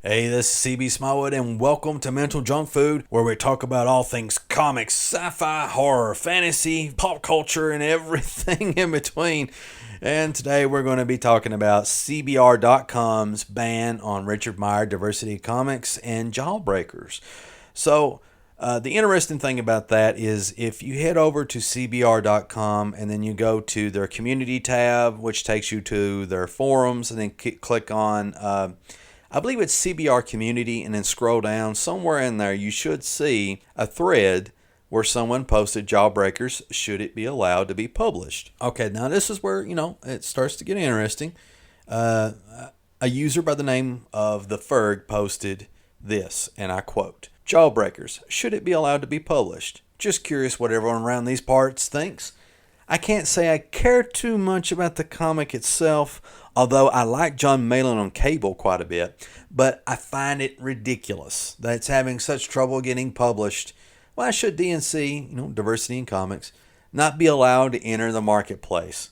Hey, this is CB Smallwood, and welcome to Mental Junk Food, where we talk about all things comics, sci-fi, horror, fantasy, pop culture, and everything in between. And today we're going to be talking about CBR.com's ban on Richard Meyer Diversity Comics and Jawbreakers. So, the interesting thing about that is if you head over to CBR.com and then you go to their community tab, which takes you to their forums, and then click on I believe it's CBR Community, and then scroll down. Somewhere in there, you should see a thread where someone posted Jawbreakers, should it be allowed to be published? Okay, now this is where, it starts to get interesting. A user by the name of the Ferg posted this, and I quote, "Jawbreakers, should it be allowed to be published? Just curious what everyone around these parts thinks. I can't say I care too much about the comic itself, although I like John Malin on cable quite a bit, but I find it ridiculous that it's having such trouble getting published. Why should DNC, Diversity in Comics, not be allowed to enter the marketplace?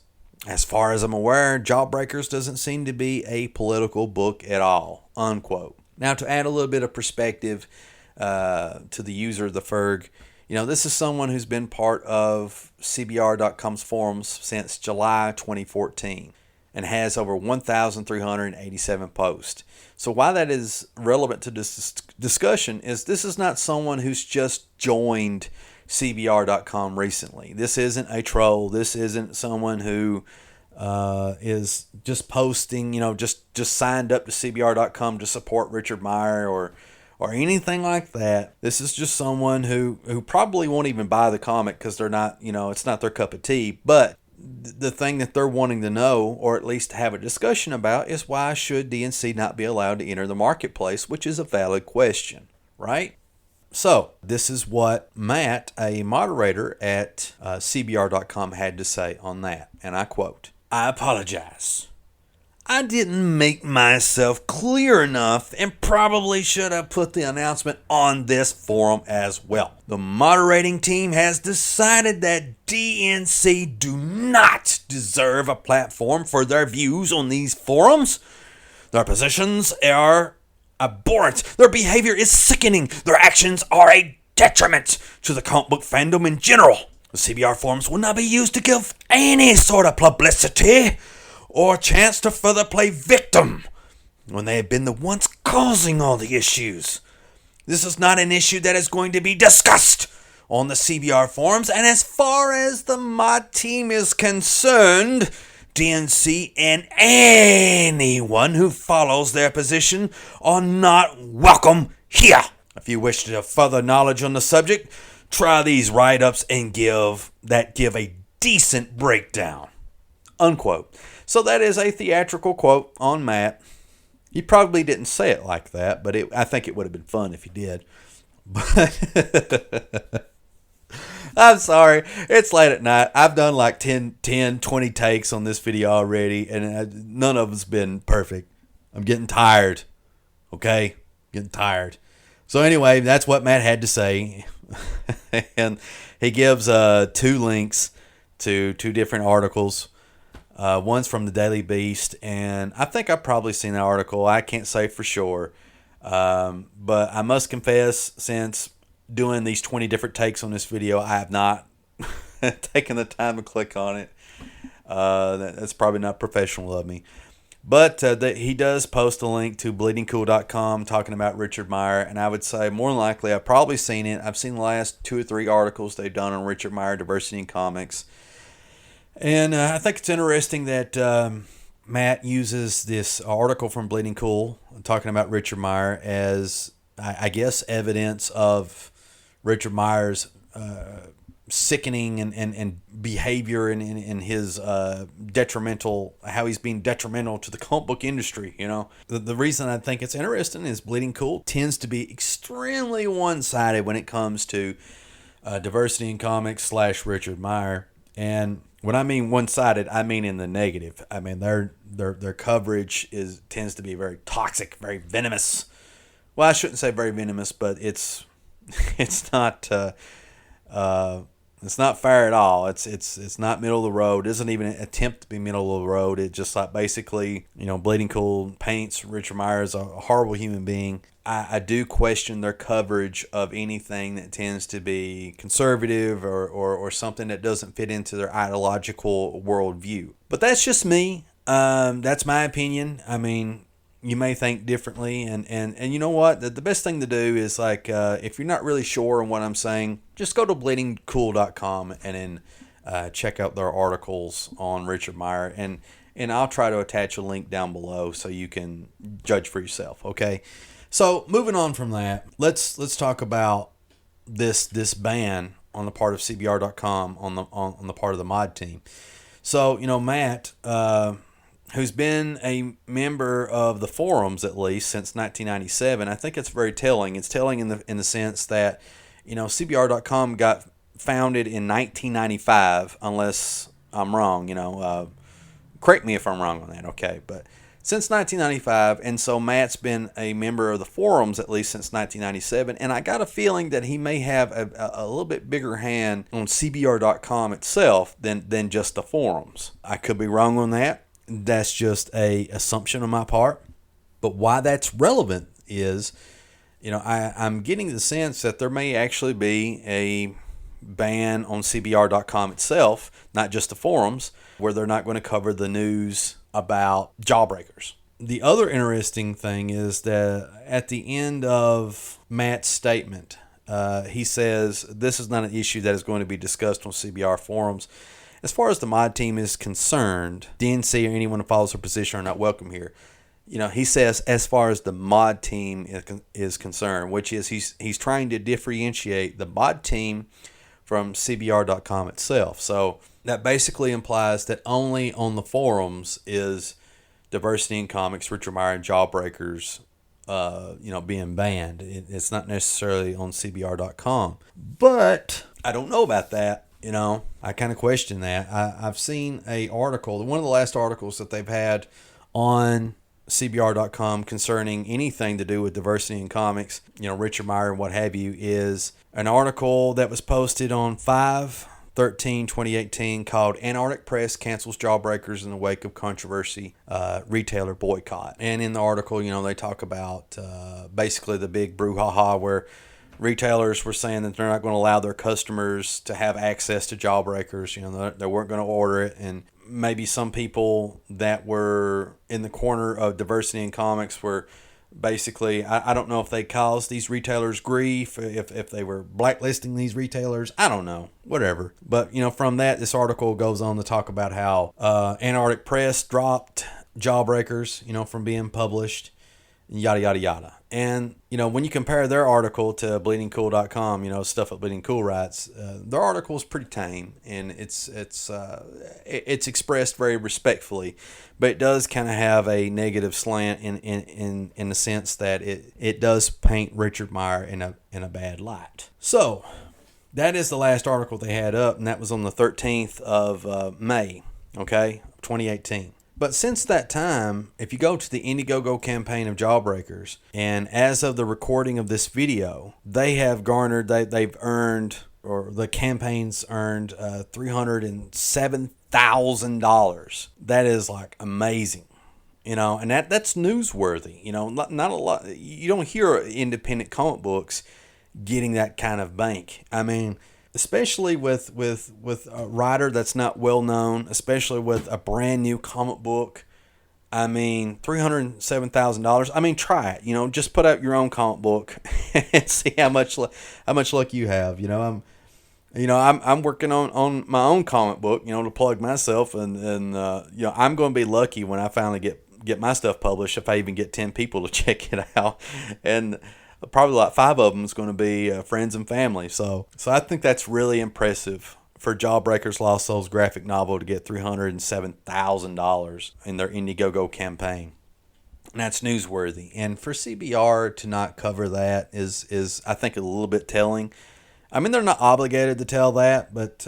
As far as I'm aware, Jawbreakers doesn't seem to be a political book at all," unquote. Now, to add a little bit of perspective to the user, the Ferg, this is someone who's been part of CBR.com's forums since July 2014 and has over 1,387 posts. So why that is relevant to this discussion is this is not someone who's just joined CBR.com recently. This isn't a troll. This isn't someone who is just posting, just signed up to CBR.com to support Richard Meyer or anything like that. This is just someone who probably won't even buy the comic because they're not, it's not their cup of tea. But the thing that they're wanting to know, or at least have a discussion about, is why should DNC not be allowed to enter the marketplace, which is a valid question, right? So this is what Matt, a moderator at CBR.com, had to say on that. And I quote, "I apologize. I didn't make myself clear enough and probably should have put the announcement on this forum as well. The moderating team has decided that DNC do not deserve a platform for their views on these forums. Their positions are abhorrent. Their behavior is sickening. Their actions are a detriment to the comic book fandom in general. The CBR forums will not be used to give any sort of publicity or a chance to further play victim when they have been the ones causing all the issues. This is not an issue that is going to be discussed on the CBR forums, and as far as the mod team is concerned, DNC and anyone who follows their position are not welcome here. If you wish to have further knowledge on the subject, try these write-ups and give a decent breakdown," unquote. So that is a theatrical quote on Matt. He probably didn't say it like that, but I think it would have been fun if he did. But I'm sorry. It's late at night. I've done like 10, 20 takes on this video already, and none of them's been perfect. I'm getting tired. Okay? Getting tired. So anyway, that's what Matt had to say. And he gives 2 links to 2 different articles. One's from the Daily Beast, and I think I've probably seen that article. I can't say for sure. But I must confess, since doing these 20 different takes on this video, I have not taken the time to click on it. That's probably not professional of me. But he does post a link to bleedingcool.com talking about Richard Meyer, and I would say more than likely I've probably seen it. I've seen the last 2 or 3 articles they've done on Richard Meyer Diversity in Comics. And I think it's interesting that Matt uses this article from Bleeding Cool talking about Richard Meyer as, I guess, evidence of Richard Meyer's sickening and behavior and his detrimental, how he's being detrimental to the comic book industry. The reason I think it's interesting is Bleeding Cool tends to be extremely one-sided when it comes to diversity in comics / Richard Meyer. And when I mean one-sided, I mean in the negative. I mean their coverage tends to be very toxic, very venomous. Well, I shouldn't say very venomous, but it's not It's not fair at all. It's not middle of the road. It doesn't even attempt to be middle of the road. It just like basically, Bleeding Cool paints Richard Meyer as a horrible human being. I do question their coverage of anything that tends to be conservative or something that doesn't fit into their ideological worldview. But that's just me. That's my opinion. I mean, you may think differently, and you know what? The best thing to do is like if you're not really sure on what I'm saying, just go to bleedingcool.com and then check out their articles on Richard Meyer, and I'll try to attach a link down below so you can judge for yourself. Okay. So moving on from that, let's talk about this ban on the part of CBR.com on the part of the mod team. So Matt, who's been a member of the forums at least since 1997, I think it's very telling. It's telling in the sense that CBR.com got founded in 1995, unless I'm wrong. Correct me if I'm wrong on that. Okay, but since 1995, and so Matt's been a member of the forums at least since 1997, and I got a feeling that he may have a little bit bigger hand on CBR.com itself than just the forums. I could be wrong on that. That's just a assumption on my part. But why that's relevant is, I'm getting the sense that there may actually be a ban on CBR.com itself, not just the forums, where they're not going to cover the news about Jawbreakers. The other interesting thing is that at the end of Matt's statement, he says this is not an issue that is going to be discussed on CBR forums. As far as the mod team is concerned, DNC or anyone who follows her position are not welcome here. He says as far as the mod team is concerned, which is he's trying to differentiate the mod team from CBR.com itself. So that basically implies that only on the forums is Diversity in Comics, Richard Meyer, and Jawbreakers, being banned. It's not necessarily on CBR.com. But I don't know about that. I kind of question that. I've seen a article, one of the last articles that they've had on CBR.com concerning anything to do with diversity in comics, Richard Meyer and what have you, is an article that was posted on 5/13/2018 called Antarctic Press Cancels Jawbreakers in the Wake of Controversy, Retailer Boycott. And in the article, they talk about basically the big brouhaha where retailers were saying that they're not going to allow their customers to have access to Jawbreakers. They weren't going to order it, and maybe some people that were in the corner of diversity in comics were basically, I don't know if they caused these retailers grief, if they were blacklisting these retailers. I don't know, whatever. But, from that, this article goes on to talk about how Antarctic Press dropped Jawbreakers, from being published, yada, yada, yada. And, when you compare their article to bleedingcool.com, stuff that Bleeding Cool writes, their article is pretty tame, and it's expressed very respectfully, but it does kind of have a negative slant in the sense that it does paint Richard Meyer in a bad light. So that is the last article they had up, and that was on the 13th of May, 2018. But since that time, if you go to the Indiegogo campaign of Jawbreakers, and as of the recording of this video, they've earned, or the campaign's earned $307,000. That is like amazing, and that's newsworthy. Not a lot. You don't hear independent comic books getting that kind of bank. I mean, especially with a writer that's not well known, especially with a brand new comic book. I mean, $307,000. I mean, try it. Just put out your own comic book and see how much luck you have. I'm working on my own comic book. To plug myself, and I'm going to be lucky when I finally get my stuff published, if I even get 10 people to check it out, and probably like 5 of them is going to be friends and family. So I think that's really impressive for Jawbreakers Lost Souls graphic novel to get $307,000 in their Indiegogo campaign. And that's newsworthy. And for CBR to not cover that is I think a little bit telling. I mean, they're not obligated to tell that, but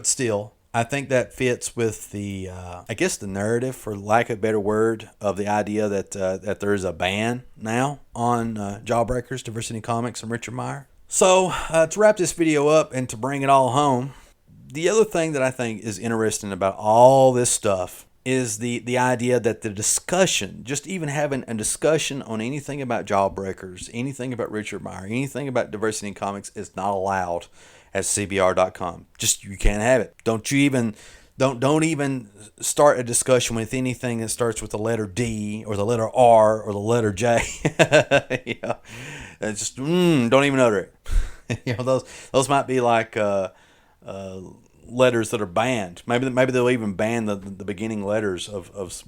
still, I think that fits with the, the narrative, for lack of a better word, of the idea that there's a ban now on Jawbreakers, Diversity Comics, and Richard Meyer. So to wrap this video up and to bring it all home, the other thing that I think is interesting about all this stuff is the idea that the discussion, just even having a discussion on anything about Jawbreakers, anything about Richard Meyer, anything about diversity in comics is not allowed at CBR.com. Just, you can't have it. Don't even start a discussion with anything that starts with the letter D or the letter R or the letter J. Just don't even utter it. Those might be like letters that are banned. Maybe they'll even ban the beginning letters of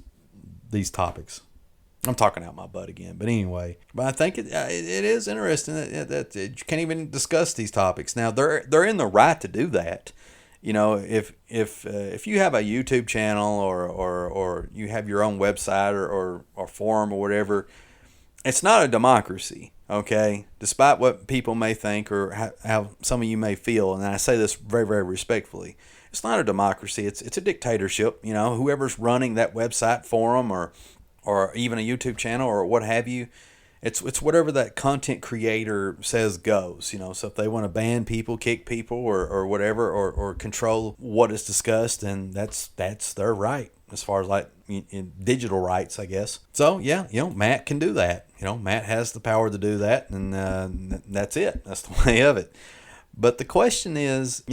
these topics. I'm talking out my butt again, but anyway. But I think it is interesting that you can't even discuss these topics. Now they're in the right to do that. If you have a YouTube channel or you have your own website or forum or whatever, it's not a democracy. Okay, despite what people may think or how some of you may feel, and I say this very, very respectfully, it's not a democracy. It's a dictatorship. Whoever's running that website, forum, or even a YouTube channel or what have you, it's whatever that content creator says goes. So if they want to ban people, kick people, or whatever, or control what is discussed, then that's their right as far as like in digital rights, I guess. So yeah, Matt can do that. Matt has the power to do that, and that's it. That's the way of it. But the question is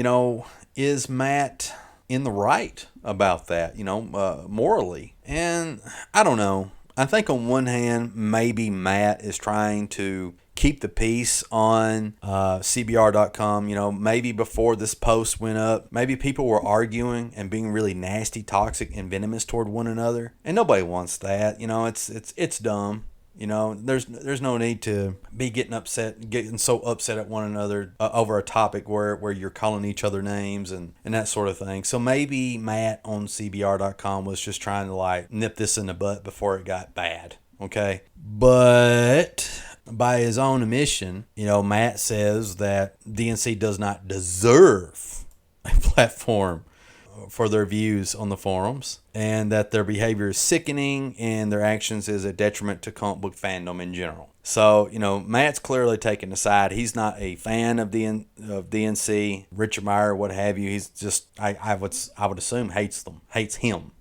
Matt in the right about that? Morally, and I don't know. I think on one hand, maybe Matt is trying to keep the peace on CBR.com. Maybe before this post went up, maybe people were arguing and being really nasty, toxic, and venomous toward one another, and nobody wants that. It's dumb. There's no need to be getting so upset at one another over a topic where you're calling each other names and that sort of thing. So maybe Matt on CBR.com was just trying to like nip this in the butt before it got bad. Okay. But by his own admission, Matt says that DNC does not deserve a platform for their views on the forums, and that their behavior is sickening and their actions is a detriment to comic book fandom in general. So, Matt's clearly taking a side. He's not a fan of DNC, Richard Meyer, what have you. He's just, I would assume, hates him.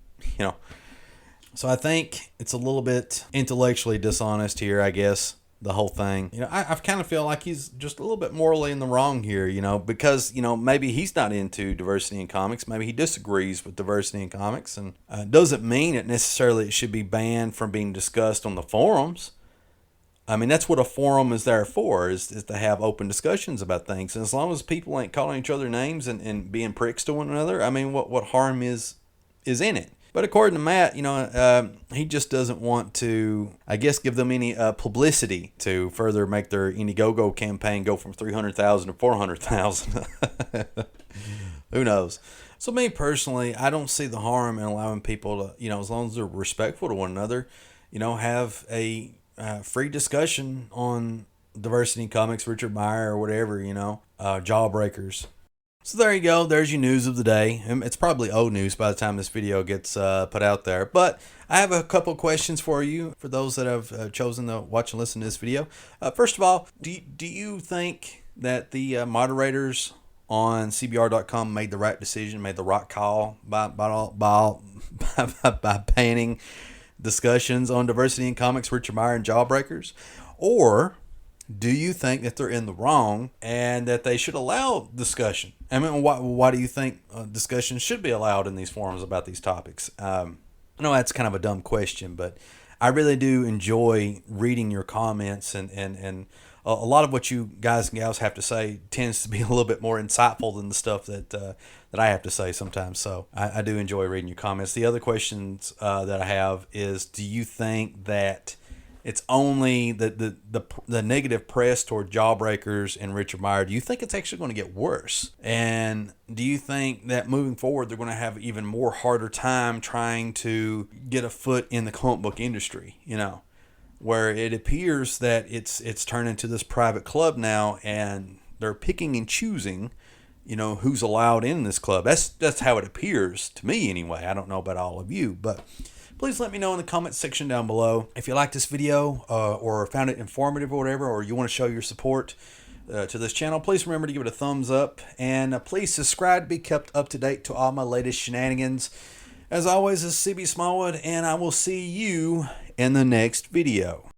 So I think it's a little bit intellectually dishonest here, I guess. The whole thing, I kind of feel like he's just a little bit morally in the wrong here, because, maybe he's not into diversity in comics. Maybe he disagrees with diversity in comics, and doesn't mean it necessarily it should be banned from being discussed on the forums. I mean, that's what a forum is there for, is to have open discussions about things. And as long as people ain't calling each other names and being pricks to one another, I mean, what harm is in it? But according to Matt, he just doesn't want to, I guess, give them any publicity to further make their Indiegogo campaign go from 300,000 to 400,000. Who knows? So me personally, I don't see the harm in allowing people to, as long as they're respectful to one another, have a free discussion on diversity in comics, Richard Meyer or whatever, Jawbreakers. So there you go. There's your news of the day. It's probably old news by the time this video gets put out there. But I have a couple questions for you, for those that have chosen to watch and listen to this video. First of all, do you think that the moderators on CBR.com made the right decision, made the right call by banning discussions on diversity in comics, Richard Meyer, and Jawbreakers? Or do you think that they're in the wrong and that they should allow discussion? I mean, why do you think discussion should be allowed in these forums about these topics? I know that's kind of a dumb question, but I really do enjoy reading your comments, and a lot of what you guys and gals have to say tends to be a little bit more insightful than the stuff that I have to say sometimes. So I do enjoy reading your comments. The other questions that I have is, do you think that it's only the negative press toward Jawbreakers and Richard Meyer? Do you think it's actually going to get worse? And do you think that moving forward they're going to have even more harder time trying to get a foot in the comic book industry? Where it appears that it's turned into this private club now, and they're picking and choosing, who's allowed in this club. That's how it appears to me anyway. I don't know about all of you, but please let me know in the comments section down below if you like this video or found it informative or whatever, or you want to show your support to this channel, please remember to give it a thumbs up, and please subscribe to be kept up to date to all my latest shenanigans. As always, this is CB Smallwood, and I will see you in the next video.